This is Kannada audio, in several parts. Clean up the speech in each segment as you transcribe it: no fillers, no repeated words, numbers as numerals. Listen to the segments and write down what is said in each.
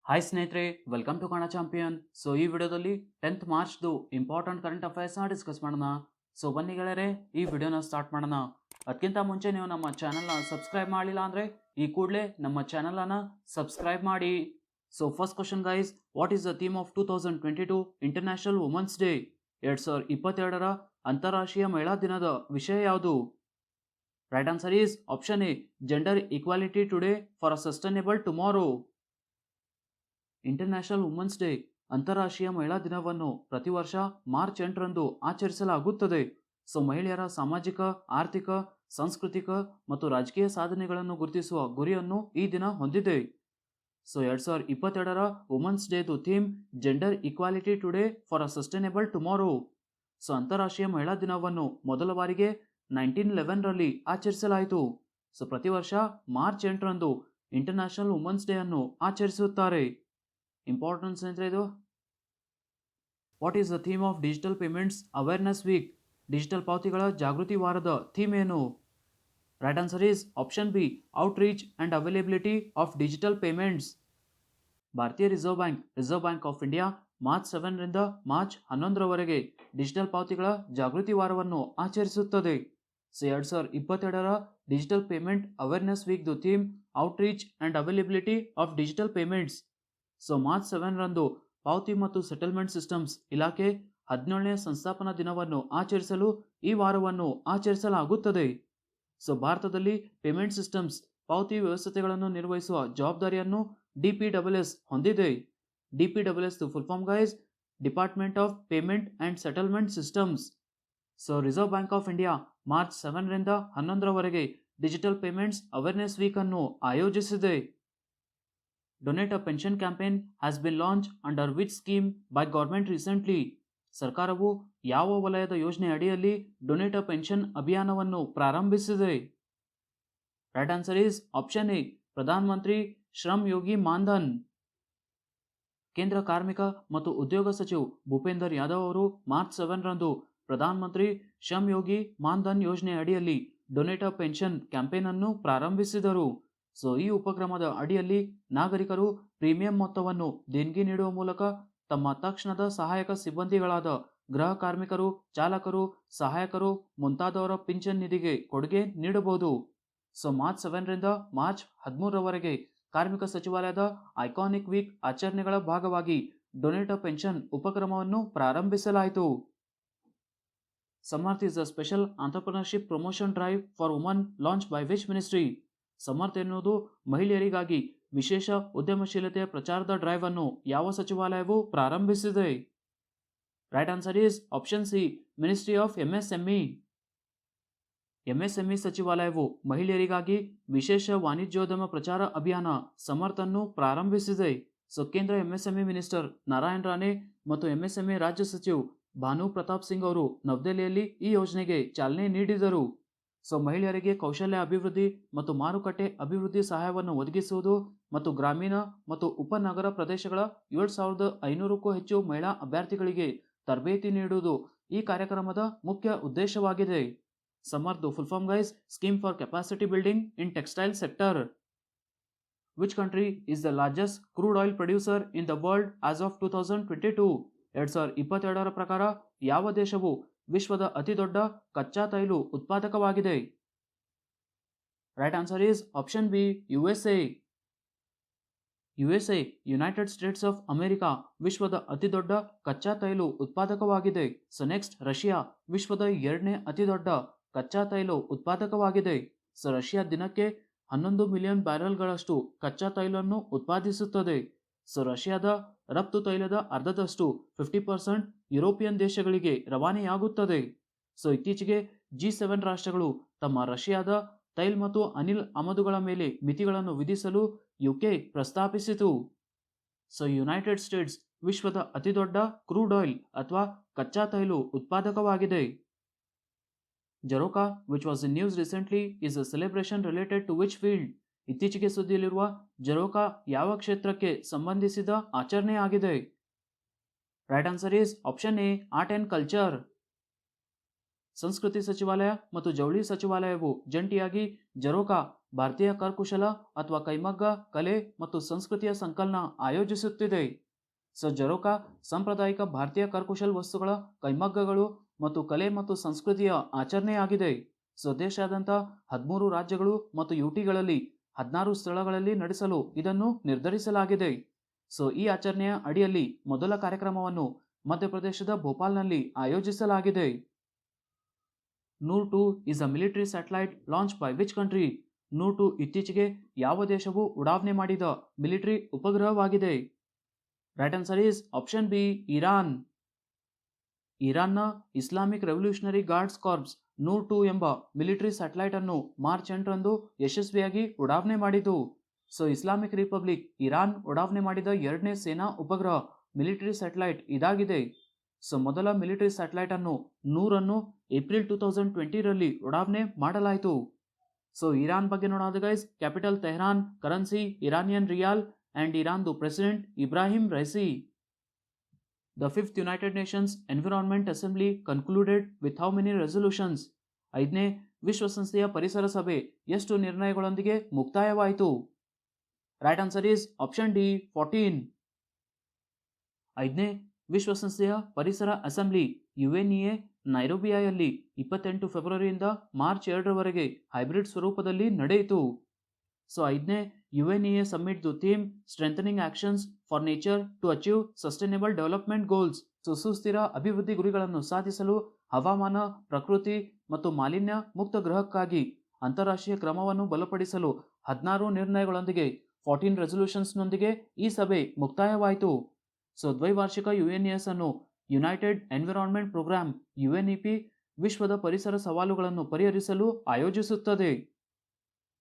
ಹಾಯ್ ಸ್ನೇಹಿತರೆ, welcome to Kannada champion. So ಈ ವಿಡಿಯೋದಲ್ಲಿ 10th ಮಾರ್ಚ್ದು ಇಂಪಾರ್ಟೆಂಟ್ ಕರೆಂಟ್ ಅಫೇರ್ಸ್ನ ಡಿಸ್ಕಸ್ ಮಾಡೋಣ. ಸೊ ಬನ್ನಿ ಗೆಳೆಯರೆ, ಈ ವಿಡಿಯೋನ ಸ್ಟಾರ್ಟ್ ಮಾಡೋಣ. ಅದಕ್ಕಿಂತ ಮುಂಚೆ ನೀವು ನಮ್ಮ ಚಾನಲ್ನ ಸಬ್ಸ್ಕ್ರೈಬ್ ಮಾಡಲಿಲ್ಲ ಅಂದರೆ ಈ ಕೂಡಲೇ ನಮ್ಮ ಚಾನಲನ್ನು ಸಬ್ಸ್ಕ್ರೈಬ್ ಮಾಡಿ. So first question guys, what is the theme of 2022 international women's day? 2022ರ ಅಂತಾರಾಷ್ಟ್ರೀಯ ಮಹಿಳಾ ದಿನದ ವಿಷಯ ಯಾವುದು? Right answer is option A, gender equality today for a sustainable tomorrow. International women's day ಅಂತಾರಾಷ್ಟ್ರೀಯ ಮಹಿಳಾ ದಿನವನ್ನು ಪ್ರತಿ ವರ್ಷ ಮಾರ್ಚ್ 8ರಂದು ಆಚರಿಸಲಾಗುತ್ತದೆ. ಸೊ ಮಹಿಳೆಯರ ಸಾಮಾಜಿಕ, ಆರ್ಥಿಕ, ಸಾಂಸ್ಕೃತಿಕ ಮತ್ತು ರಾಜಕೀಯ ಸಾಧನೆಗಳನ್ನು ಗುರುತಿಸುವ ಗುರಿಯನ್ನು ಈ ದಿನ ಹೊಂದಿದೆ. ಸೊ 2022ರ ವುಮೆನ್ಸ್ ಡೇದು theme gender equality today for a sustainable tomorrow. So ಅಂತಾರಾಷ್ಟ್ರೀಯ ಮಹಿಳಾ ದಿನವನ್ನು ಮೊದಲ ಬಾರಿಗೆ 1911ರಲ್ಲಿ ಆಚರಿಸಲಾಯಿತು. ಸೊ ಪ್ರತಿ ವರ್ಷ ಮಾರ್ಚ್ 8ರಂದು ಇಂಟರ್ನ್ಯಾಷನಲ್ ವುಮೆನ್ಸ್ ಡೇ ಅನ್ನು ಆಚರಿಸುತ್ತಾರೆ. ಇಂಪಾರ್ಟೆನ್ಸ್ ಅಂದರೆ ಇದು. What is the theme of digital payments awareness week? Digital ಪಾವತಿಗಳ ಜಾಗೃತಿ ವಾರದ ಥೀಮ್ ಏನು? Right answer is option B, outreach and availability of digital payments. ಭಾರತೀಯ reserve bank of India March 7ರಿಂದ ಮಾರ್ಚ್ 11ರವರೆಗೆ ಡಿಜಿಟಲ್ ಪಾವತಿಗಳ ಜಾಗೃತಿ ವಾರವನ್ನು ಆಚರಿಸುತ್ತದೆ. ಸೊ 2022ರ ಡಿಜಿಟಲ್ ಪೇಮೆಂಟ್ ಅವೇರ್ನೆಸ್ ವೀಕ್ದು theme outreach and availability of digital payments. So March 7ರಂದು ಪಾವತಿ ಮತ್ತು ಸೆಟಲ್ಮೆಂಟ್ ಸಿಸ್ಟಮ್ಸ್ ಇಲಾಖೆ 17ನೇ ಸಂಸ್ಥಾಪನಾ ದಿನವನ್ನು ಆಚರಿಸಲು ಈ ವಾರವನ್ನು ಆಚರಿಸಲಾಗುತ್ತದೆ. ಸೊ ಭಾರತದಲ್ಲಿ ಪೇಮೆಂಟ್ ಸಿಸ್ಟಮ್ಸ್ ಪಾವತಿ ವ್ಯವಸ್ಥೆಗಳನ್ನು ನಿರ್ವಹಿಸುವ ಜವಾಬ್ದಾರಿಯನ್ನು DPSS ಹೊಂದಿದೆ. DPSS full form guys, department of payment and settlement systems. So reserve bank of India March 7ರಿಂದ 11ರವರೆಗೆ ಡಿಜಿಟಲ್ ಪೇಮೆಂಟ್ಸ್ ಅವೇರ್ನೆಸ್ ವೀಕ್ ಅನ್ನು ಆಯೋಜಿಸಿದೆ. Donate a pension campaign has been launch under which scheme by government recently? ಸರ್ಕಾರವು ಯಾವ ವಲಯದ ಯೋಜನೆ ಅಡಿಯಲ್ಲಿ ಡೊನೇಟ್ ಅ ಪೆನ್ಷನ್ ಅಭಿಯಾನವನ್ನು ಪ್ರಾರಂಭಿಸಿದೆ? Right answer is option A, Pradhan Mantri Shram Yogi Maandhan. ಕೇಂದ್ರ ಕಾರ್ಮಿಕ ಮತ್ತು ಉದ್ಯೋಗ ಸಚಿವ ಭೂಪೇಂದರ್ ಯಾದವ್ ಅವರು ಮಾರ್ಚ್ 7ರಂದು ಪ್ರಧಾನ ಮಂತ್ರಿ ಶ್ರಮ್ ಯೋಗಿ ಮಾನ್ಧನ್ ಯೋಜನೆ ಅಡಿಯಲ್ಲಿ ಡೊನೇಟ್ ಅ ಪೆನ್ಷನ್ ಕ್ಯಾಂಪೇನ್ ಅನ್ನು ಪ್ರಾರಂಭಿಸಿದರು. ಸೊ ಈ ಉಪಕ್ರಮದ ಅಡಿಯಲ್ಲಿ ನಾಗರಿಕರು ಪ್ರೀಮಿಯಂ ಮೊತ್ತವನ್ನು ದೇಣಿಗೆ ನೀಡುವ ಮೂಲಕ ತಮ್ಮ ತಕ್ಷಣದ ಸಹಾಯಕ ಸಿಬ್ಬಂದಿಗಳಾದ ಗೃಹ ಕಾರ್ಮಿಕರು, ಚಾಲಕರು, ಸಹಾಯಕರು ಮುಂತಾದವರ ಪಿಂಚಣಿ ನಿಧಿಗೆ ಕೊಡುಗೆ ನೀಡಬಹುದು. ಸೊ ಮಾರ್ಚ್ 7ರಿಂದ ಮಾರ್ಚ್ 13ರವರೆಗೆ ಕಾರ್ಮಿಕ ಸಚಿವಾಲಯದ ಐಕಾನಿಕ್ ವೀಕ್ ಆಚರಣೆಗಳ ಭಾಗವಾಗಿ ಡೊನೇಟ್ ಅ ಪೆನ್ಷನ್ ಉಪಕ್ರಮವನ್ನು ಪ್ರಾರಂಭಿಸಲಾಯಿತು. Samarth is a special entrepreneurship promotion drive for women launch by which ministry? Samarth ಎನ್ನುವುದು ಮಹಿಳೆಯರಿಗಾಗಿ ವಿಶೇಷ ಉದ್ಯಮಶೀಲತೆಯ ಪ್ರಚಾರದ ಡ್ರೈವ್ ಅನ್ನು ಯಾವ ಸಚಿವಾಲಯವು ಪ್ರಾರಂಭಿಸಿದೆ? Right answer is option C, ministry of MSME. MSME ಸಚಿವಾಲಯವು ಮಹಿಳೆಯರಿಗಾಗಿ ವಿಶೇಷ ವಾಣಿಜ್ಯೋದ್ಯಮ ಪ್ರಚಾರ ಅಭಿಯಾನ ಸಮರ್ಥ್ ಅನ್ನು ಪ್ರಾರಂಭಿಸಿದೆ. ಸೊ ಕೇಂದ್ರ MSME ಮಿನಿಸ್ಟರ್ ನಾರಾಯಣ್ ರಾಣೆ ಮತ್ತು MSME ರಾಜ್ಯ ಸಚಿವ ಭಾನು ಪ್ರತಾಪ್ ಸಿಂಗ್ ಅವರು ನವದೆಹಲಿಯಲ್ಲಿ ಈ ಯೋಜನೆಗೆ ಚಾಲನೆ ನೀಡಿದರು. ಸೊ ಮಹಿಳೆಯರಿಗೆ ಕೌಶಲ್ಯ ಅಭಿವೃದ್ಧಿ ಮತ್ತು ಮಾರುಕಟ್ಟೆ ಅಭಿವೃದ್ಧಿ ಸಹಾಯವನ್ನು ಒದಗಿಸುವುದು ಮತ್ತು ಗ್ರಾಮೀಣ ಮತ್ತು ಉಪನಗರ ಪ್ರದೇಶಗಳ 7,500ಕ್ಕೂ ಹೆಚ್ಚು ಮಹಿಳಾ ಅಭ್ಯರ್ಥಿಗಳಿಗೆ ತರಬೇತಿ ನೀಡುವುದು ಈ ಕಾರ್ಯಕ್ರಮದ ಮುಖ್ಯ ಉದ್ದೇಶವಾಗಿದೆ. Samarth full form guys, scheme for capacity building in textile sector. Which country is the largest crude oil producer in the world as of 2022? 2022ರ ಪ್ರಕಾರ ಯಾವ ದೇಶವು ವಿಶ್ವದ ಅತಿದೊಡ್ಡ ಕಚ್ಚಾ ತೈಲ ಉತ್ಪಾದಕವಾಗಿದೆ? Right answer is option B, USA. United States of America ವಿಶ್ವದ ಅತಿದೊಡ್ಡ ಕಚ್ಚಾ ತೈಲ ಉತ್ಪಾದಕವಾಗಿದೆ. ಸೊ ನೆಕ್ಸ್ಟ್ ರಷ್ಯಾ ವಿಶ್ವದ 2ನೇ ಅತಿದೊಡ್ಡ ಕಚ್ಚಾ ತೈಲ ಉತ್ಪಾದಕವಾಗಿದೆ. ಸೊ ರಷ್ಯಾ ದಿನಕ್ಕೆ 11 ಮಿಲಿಯನ್ ಬ್ಯಾರೆಲ್ಗಳಷ್ಟು ಕಚ್ಚಾ ತೈಲವನ್ನು ಉತ್ಪಾದಿಸುತ್ತದೆ. ಸೊ ರಷ್ಯಾದ ರಫ್ತು ತೈಲದ ಅರ್ಧದಷ್ಟು 50% ಯುರೋಪಿಯನ್ ದೇಶಗಳಿಗೆ ರವಾನೆಯಾಗುತ್ತದೆ. ಸೊ ಇತ್ತೀಚೆಗೆ G7 ರಾಷ್ಟ್ರಗಳು ತಮ್ಮ ರಷ್ಯಾದ ತೈಲ ಮತ್ತು ಅನಿಲ ಆಮದುಗಳ ಮೇಲೆ ಮಿತಿಗಳನ್ನು ವಿಧಿಸಲು UK ಪ್ರಸ್ತಾಪಿಸಿತು. ಸೊ ಯುನೈಟೆಡ್ ಸ್ಟೇಟ್ಸ್ ವಿಶ್ವದ ಅತಿದೊಡ್ಡ ಕ್ರೂಡ್ ಆಯಿಲ್ ಅಥವಾ ಕಚ್ಚಾ ತೈಲ ಉತ್ಪಾದಕವಾಗಿದೆ. Jharokha which was in news recently is a celebration related to which field? ಇತ್ತೀಚೆಗೆ ಸುದ್ದಿಯಲ್ಲಿರುವ ಜರೋಕಾ ಯಾವ ಕ್ಷೇತ್ರಕ್ಕೆ ಸಂಬಂಧಿಸಿದ ಆಚರಣೆಯಾಗಿದೆ? Right answer is option A, art and culture. ಸಂಸ್ಕೃತಿ ಸಚಿವಾಲಯ ಮತ್ತು ಜವಳಿ ಸಚಿವಾಲಯವು ಜಂಟಿಯಾಗಿ ಜರೋಕಾ ಭಾರತೀಯ ಕರಕುಶಲ ಅಥವಾ ಕೈಮಗ್ಗ ಕಲೆ ಮತ್ತು ಸಂಸ್ಕೃತಿಯ ಸಂಕಲನ ಆಯೋಜಿಸುತ್ತಿದೆ. ಸೊ ಜರೋಕಾ ಸಾಂಪ್ರದಾಯಿಕ ಭಾರತೀಯ ಕರಕುಶಲ ವಸ್ತುಗಳ ಕೈಮಗ್ಗಗಳು ಮತ್ತು ಕಲೆ ಮತ್ತು ಸಂಸ್ಕೃತಿಯ ಆಚರಣೆಯಾಗಿದೆ. ಸೊ ದೇಶಾದ್ಯಂತ 13 ರಾಜ್ಯಗಳು ಮತ್ತು ಯುಟಿಗಳಲ್ಲಿ 16 ಸ್ಥಳಗಳಲ್ಲಿ ನಡೆಸಲು ಇದನ್ನು ನಿರ್ಧರಿಸಲಾಗಿದೆ. ಸೊ ಈ ಆಚರಣೆಯ ಅಡಿಯಲ್ಲಿ ಮೊದಲ ಕಾರ್ಯಕ್ರಮವನ್ನು ಮಧ್ಯಪ್ರದೇಶದ ಭೋಪಾಲ್ನಲ್ಲಿ ಆಯೋಜಿಸಲಾಗಿದೆ. ನೂರ್-2 is a military satellite launched by which country? ನೂರ್-2 ಇತ್ತೀಚೆಗೆ ಯಾವ ದೇಶವು ಉಡಾವಣೆ ಮಾಡಿದ ಮಿಲಿಟರಿ ಉಪಗ್ರಹವಾಗಿದೆ? Right answer is option B, Iran. ಇರಾನ್ನ ಇಸ್ಲಾಮಿಕ್ ರೆವಲ್ಯೂಷನರಿ ಗಾರ್ಡ್ಸ್ ಕಾರ್ಪ್ಸ್ ನೂರ್-2 ಎಂಬ ಮಿಲಿಟರಿ ಸ್ಯಾಟಲೈಟ್ ಅನ್ನು ಮಾರ್ಚ್ 8ರಂದು ಯಶಸ್ವಿಯಾಗಿ ಉಡಾವಣೆ ಮಾಡಿತು. ಸೊ ಇಸ್ಲಾಮಿಕ್ ರಿಪಬ್ಲಿಕ್ ಇರಾನ್ ಉಡಾವಣೆ ಮಾಡಿದ ಎರಡನೇ ಸೇನಾ ಉಪಗ್ರಹ ಮಿಲಿಟರಿ ಸ್ಯಾಟಲೈಟ್ ಇದಾಗಿದೆ. ಸೊ ಮೊದಲ ಮಿಲಿಟರಿ ಸ್ಯಾಟಲೈಟ್ ಅನ್ನು ನೂರನ್ನು ಏಪ್ರಿಲ್ 2020ರಲ್ಲಿ ಉಡಾವಣೆ ಮಾಡಲಾಯಿತು. ಸೊ ಇರಾನ್ ಬಗ್ಗೆ ನೋಡೋದು guys, capital Tehran, currency Iranian rial and ಇರಾನ್ದು president Ebrahim Raisi. The 5th United Nations environment assembly concluded with how many resolutions? 5ನೇ ವಿಶ್ವಸಂಸ್ಥೆಯ ಪರಿಸರ ಸಭೆ ಎಷ್ಟು ನಿರ್ಣಯಗಳೊಂದಿಗೆ ಮುಕ್ತಾಯವಾಯಿತು? Right answer is option D, 14. 5ನೇ ವಿಶ್ವಸಂಸ್ಥೆಯ ಪರಿಸರ ಅಸೆಂಬ್ಲಿ ಯುಎನ್ಇಎ ನೈರೋಬಿಯಲ್ಲಿ 28 ಫೆಬ್ರವರಿಯಿಂದ ಮಾರ್ಚ್ 2ರವರೆಗೆ ಹೈಬ್ರಿಡ್ ಸ್ವರೂಪದಲ್ಲಿ ನಡೆಯಿತು. ಸೊ 5ನೇ ಯುಎನ್ಇಎ ಸಮ್ಮಿಟ್ದು theme strengthening actions for nature to achieve sustainable development goals. ಸುಸ್ಥಿರ ಅಭಿವೃದ್ಧಿ ಗುರಿಗಳನ್ನು ಸಾಧಿಸಲು ಹವಾಮಾನ, ಪ್ರಕೃತಿ ಮತ್ತು ಮಾಲಿನ್ಯ ಮುಕ್ತ ಗ್ರಹಕ್ಕಾಗಿ ಅಂತಾರಾಷ್ಟ್ರೀಯ ಕ್ರಮವನ್ನು ಬಲಪಡಿಸಲು 16 ನಿರ್ಣಯಗಳೊಂದಿಗೆ 14 ರೆಸೊಲ್ಯೂಷನ್ಸ್ನೊಂದಿಗೆ ಈ ಸಭೆ ಮುಕ್ತಾಯವಾಯಿತು. ಸೊ ದ್ವೈವಾರ್ಷಿಕ ಯುಎನ್ಇಎಸ್ ಅನ್ನು ಯುನೈಟೆಡ್ ಎನ್ವಿರಾನ್ಮೆಂಟ್ ಪ್ರೋಗ್ರಾಂ ಯುಎನ್ಇಪಿ ವಿಶ್ವದ ಪರಿಸರ ಸವಾಲುಗಳನ್ನು ಪರಿಹರಿಸಲು ಆಯೋಜಿಸುತ್ತದೆ.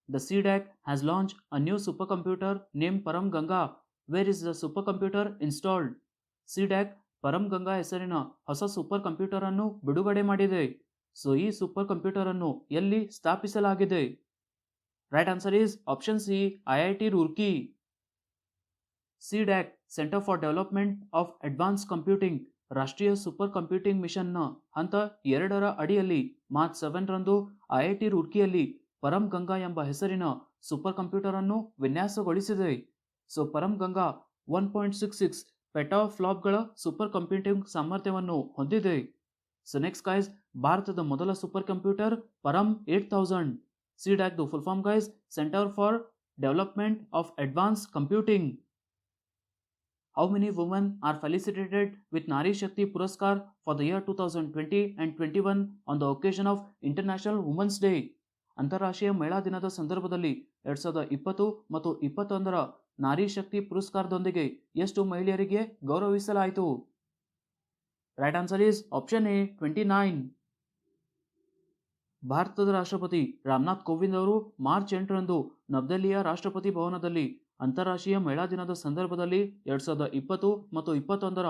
The CDAC has launch a new super computer name Param Ganga. Where is the super computer installed? CDAC Param Ganga ಹೆಸರಿನ ಹೊಸ ಸೂಪರ್ ಕಂಪ್ಯೂಟರ್ ಅನ್ನು ಬಿಡುಗಡೆ ಮಾಡಿದೆ. ಸೊ ಈ ಸೂಪರ್ ಕಂಪ್ಯೂಟರ್ ಅನ್ನು ಎಲ್ಲಿ ಸ್ಥಾಪಿಸಲಾಗಿದೆ? Right answer is option C, IIT Roorkee. CDAC centre for development of advance computing ರಾಷ್ಟ್ರೀಯ ಸೂಪರ್ ಕಂಪ್ಯೂಟಿಂಗ್ ಮಿಷನ್ನ ಹಂತ 2ರ ಅಡಿಯಲ್ಲಿ ಮಾರ್ಚ್ 7ರಂದು ಐಐಟಿ ರೂರ್ಕಿಯಲ್ಲಿ ಪರಂ ಗಂಗಾ ಎಂಬ ಹೆಸರಿನ ಸೂಪರ್ ಕಂಪ್ಯೂಟರ್ ಅನ್ನು ವಿನ್ಯಾಸಗೊಳಿಸಿದೆ. ಸೊ ಪರಂ ಗಂಗಾ 1.66 ಪೆಟಾಫ್ಲಾಪ್ಗಳ ಸೂಪರ್ ಕಂಪ್ಯೂಟಿಂಗ್ ಸಾಮರ್ಥ್ಯವನ್ನು ಹೊಂದಿದೆ. ಸೊ ನೆಕ್ಸ್ಟ್ ಗೈಸ್, ಭಾರತದ ಮೊದಲ ಸೂಪರ್ ಕಂಪ್ಯೂಟರ್ ಪರಂ 8000. ಸಿಡ್ಯಾಕ್ದು full form guys, centre for development of advance computing. How many women are felicitated with Nari Shakti Puraskar for the year 2020 and 21 on the occasion of International Women's Day? ಅಂತಾರಾಷ್ಟ್ರೀಯ ಮಹಿಳಾ ದಿನದ ಸಂದರ್ಭದಲ್ಲಿ 2020 ಮತ್ತು 21ರ ನಾರಿ ಶಕ್ತಿ ಪುರಸ್ಕಾರದೊಂದಿಗೆ ಎಷ್ಟು ಮಹಿಳೆಯರಿಗೆ ಗೌರವಿಸಲಾಯಿತು? Right answer is option A, 29. ಭಾರತದ ರಾಷ್ಟ್ರಪತಿ ರಾಮನಾಥ್ ಕೋವಿಂದ್ ಅವರು ಮಾರ್ಚ್ 8ರಂದು ನವದೆಹಲಿಯ ರಾಷ್ಟ್ರಪತಿ ಭವನದಲ್ಲಿ ಅಂತಾರಾಷ್ಟ್ರೀಯ ಮಹಿಳಾ ದಿನದ ಸಂದರ್ಭದಲ್ಲಿ 2020 ಮತ್ತು 21ರ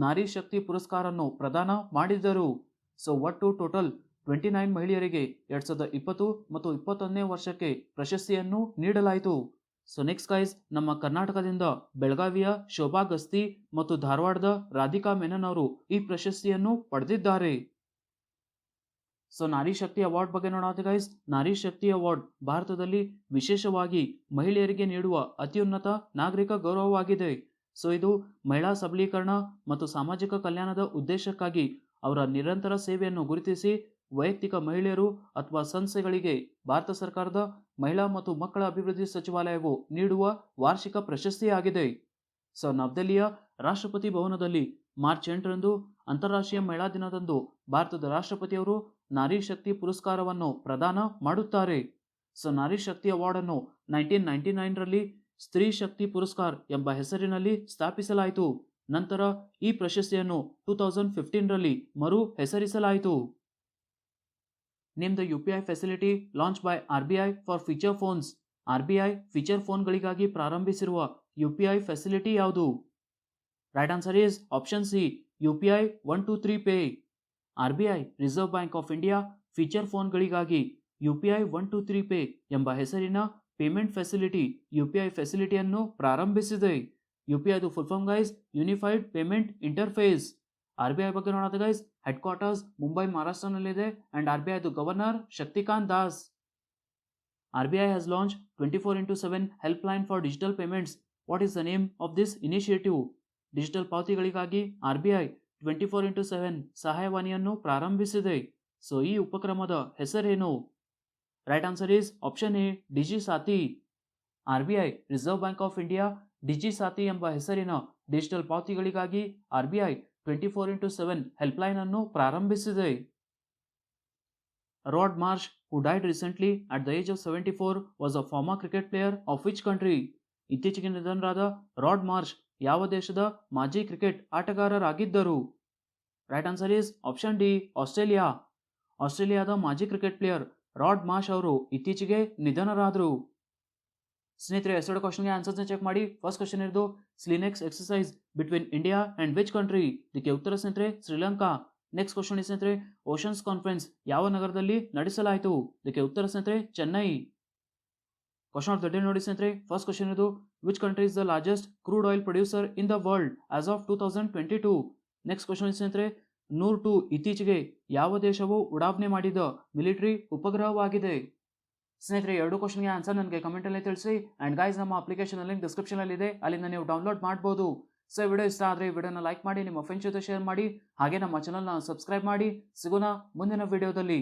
ನಾರಿ ಶಕ್ತಿ ಪುರಸ್ಕಾರವನ್ನು ಪ್ರದಾನ ಮಾಡಿದ್ದರು. ಸೊ ಒಟ್ಟು ಟೋಟಲ್ 29 ಮಹಿಳೆಯರಿಗೆ 2020 ಮತ್ತು 21ನೇ ವರ್ಷಕ್ಕೆ ಪ್ರಶಸ್ತಿಯನ್ನು ನೀಡಲಾಯಿತು. ಸೊ ನೆಕ್ಸ್ಟ್ ಗೈಸ್, ನಮ್ಮ ಕರ್ನಾಟಕದಿಂದ ಬೆಳಗಾವಿಯ ಶೋಭಾ ಗಸ್ತಿ ಮತ್ತು ಧಾರವಾಡದ ರಾಧಿಕಾ ಮೆನನ್ ಅವರು ಈ ಪ್ರಶಸ್ತಿಯನ್ನು ಪಡೆದಿದ್ದಾರೆ. ಸೊ ನಾರಿ ಶಕ್ತಿ ಅವಾರ್ಡ್ ಬಗ್ಗೆ ನೋಡೋದು ಗೈಸ್, ನಾರಿ ಶಕ್ತಿ ಅವಾರ್ಡ್ ಭಾರತದಲ್ಲಿ ವಿಶೇಷವಾಗಿ ಮಹಿಳೆಯರಿಗೆ ನೀಡುವ ಅತ್ಯುನ್ನತ ನಾಗರಿಕ ಗೌರವವಾಗಿದೆ. ಸೊ ಇದು ಮಹಿಳಾ ಸಬಲೀಕರಣ ಮತ್ತು ಸಾಮಾಜಿಕ ಕಲ್ಯಾಣದ ಉದ್ದೇಶಕ್ಕಾಗಿ ಅವರ ನಿರಂತರ ಸೇವೆಯನ್ನು ಗುರುತಿಸಿ ವೈಯಕ್ತಿಕ ಮಹಿಳೆಯರು ಅಥವಾ ಸಂಸ್ಥೆಗಳಿಗೆ ಭಾರತ ಸರ್ಕಾರದ ಮಹಿಳಾ ಮತ್ತು ಮಕ್ಕಳ ಅಭಿವೃದ್ಧಿ ಸಚಿವಾಲಯವು ನೀಡುವ ವಾರ್ಷಿಕ ಪ್ರಶಸ್ತಿಯಾಗಿದೆ. ಸೊ ನವದೆಹಲಿಯ ರಾಷ್ಟ್ರಪತಿ ಭವನದಲ್ಲಿ ಮಾರ್ಚ್ 8ರಂದು ಅಂತಾರಾಷ್ಟ್ರೀಯ ಮಹಿಳಾ ದಿನದಂದು ಭಾರತದ ರಾಷ್ಟ್ರಪತಿಯವರು ನಾರಿ ಶಕ್ತಿ ಪುರಸ್ಕಾರವನ್ನು ಪ್ರದಾನ ಮಾಡುತ್ತಾರೆ. ಸೊ ನಾರಿ ಶಕ್ತಿ ಅವಾರ್ಡ್ ಅನ್ನು 1999ರಲ್ಲಿ ಸ್ತ್ರೀ ಶಕ್ತಿ ಪುರಸ್ಕಾರ್ ಎಂಬ ಹೆಸರಿನಲ್ಲಿ ಸ್ಥಾಪಿಸಲಾಯಿತು. ನಂತರ ಈ ಪ್ರಶಸ್ತಿಯನ್ನು 2015ರಲ್ಲಿ ಮರು ಹೆಸರಿಸಲಾಯಿತು. Name the UPI facility launch by RBI for feature phones. RBI feature ಫೋನ್ಗಳಿಗಾಗಿ ಪ್ರಾರಂಭಿಸಿರುವ UPI ಫೆಸಿಲಿಟಿ ಯಾವುದು? Right answer is option C, UPI 123 pay. RBI reserve bank of India feature ಫೋನ್ಗಳಿಗಾಗಿ UPI 123 ಪೇ ಎಂಬ ಹೆಸರಿನ ಪೇಮೆಂಟ್ ಫೆಸಿಲಿಟಿ UPI ಫೆಸಿಲಿಟಿಯನ್ನು ಪ್ರಾರಂಭಿಸಿದೆ. UPIದು full form guys, unified payment interface. RBI ಬಗ್ಗೆ ನೋಡೋದು ಗೈಸ್, ಹೆಡ್ ಕ್ವಾರ್ಟರ್ಸ್ ಮುಂಬೈ ಮಹಾರಾಷ್ಟ್ರನಲ್ಲಿದೆ ಅಂಡ್ RBIದು governor Shaktikanta Das. RBI has launched 24/7 helpline for digital payments. What is the name of this initiative? Digital ಪಾವತಿಗಳಿಗಾಗಿ RBI 24/7 ಸಹಾಯವಾಣಿಯನ್ನು ಪ್ರಾರಂಭಿಸಿದೆ. ಸೊ ಈ ಉಪಕ್ರಮದ ಹೆಸರೇನು? Right answer is option A, Digi Saathi. RBI reserve bank of India Digi Saathi ಎಂಬ ಹೆಸರಿನ ಡಿಜಿಟಲ್ ಪಾವತಿಗಳಿಗಾಗಿ RBI 24/7 ಹೆಲ್ಪ್ಲೈನ್ ಅನ್ನು ಪ್ರಾರಂಭಿಸಿದೆ. Rod Marsh, who died recently at the age of 74, was a former cricket player of which country? ಇತ್ತೀಚೆಗೆ ನಿಧನರಾದ ರಾಡ್ ಮಾರ್ಷ್ ಯಾವ ದೇಶದ ಮಾಜಿ ಕ್ರಿಕೆಟ್ ಆಟಗಾರರಾಗಿದ್ದರು? Right answer is option D, Australia. ಆಸ್ಟ್ರೇಲಿಯಾದ ಮಾಜಿ ಕ್ರಿಕೆಟ್ ಪ್ಲೇಯರ್ ರಾಡ್ ಮಾರ್ಷ್ ಅವರು ಇತ್ತೀಚೆಗೆ ನಿಧನರಾದರು. ಸ್ನೇಹಿತರೆ, ಎರಡು ಕ್ವಶನ್ಗೆ ಆನ್ಸರ್ಸ್ನ ಚೆಕ್ ಮಾಡಿ. ಫಸ್ಟ್ ಕ್ವಶನ್ ಇರೋದು SLINEX exercise between India and which country? ಇದಕ್ಕೆ ಉತ್ತರ ಸ್ನೇಹಿತರೆ ಶ್ರೀಲಂಕಾ. ನೆಕ್ಸ್ಟ್ ಕ್ವಶನ್ ಸ್ನೇಹಿತರೆ, ಓಷನ್ಸ್ ಕಾನ್ಫರೆನ್ಸ್ ಯಾವ ನಗರದಲ್ಲಿ ನಡೆಸಲಾಯಿತು? ಇದಕ್ಕೆ ಉತ್ತರ ಸ್ನೇಹಿತರೆ Chennai. Question of the day ನೋಡಿ ಸ್ನೇಹಿತರೆ. ಫಸ್ಟ್ ಕ್ವಶನ್ ಇದು which country is the largest crude oil producer in the world as of 2022? Next question ಸ್ನೇಹಿತರೆ, ನೂರ್-2 ಇತ್ತೀಚೆಗೆ ಯಾವ ದೇಶವು ಉಡಾವಣೆ ಮಾಡಿದ ಮಿಲಿಟರಿ ಉಪಗ್ರಹವಾಗಿದೆ? ಸ್ನೇಹಿತರೆ, ಎರಡು ಕ್ವಶನ್ಗೆ ಆನ್ಸರ್ ನನಗೆ ಕಮೆಂಟಲ್ಲಿ ತಿಳಿಸಿ. ಆ್ಯಂಡ್ ಗೈಸ್, ನಮ್ಮ ಅಪ್ಲಿಕೇಶನ್ ಲಿಂಕ್ ಡಿಸ್ಕ್ರಿಪ್ಷನಲ್ಲಿದೆ, ಅಲ್ಲಿಂದ ನೀವು ಡೌನ್ಲೋಡ್ ಮಾಡ್ಬೋದು. ಸೊ ವಿಡಿಯೋ ಇಷ್ಟ ಆದರೆ ವಿಡಿಯೋನ ಲೈಕ್ ಮಾಡಿ, ನಿಮ್ಮ ಫ್ರೆಂಡ್ಸ್ ಜೊತೆ ಶೇರ್ ಮಾಡಿ, ಹಾಗೆ ನಮ್ಮ ಚಾನಲ್ನ ಸಬ್ಸ್ಕ್ರೈಬ್ ಮಾಡಿ. ಸಿಗೋಣ ಮುಂದಿನ ವಿಡಿಯೋದಲ್ಲಿ.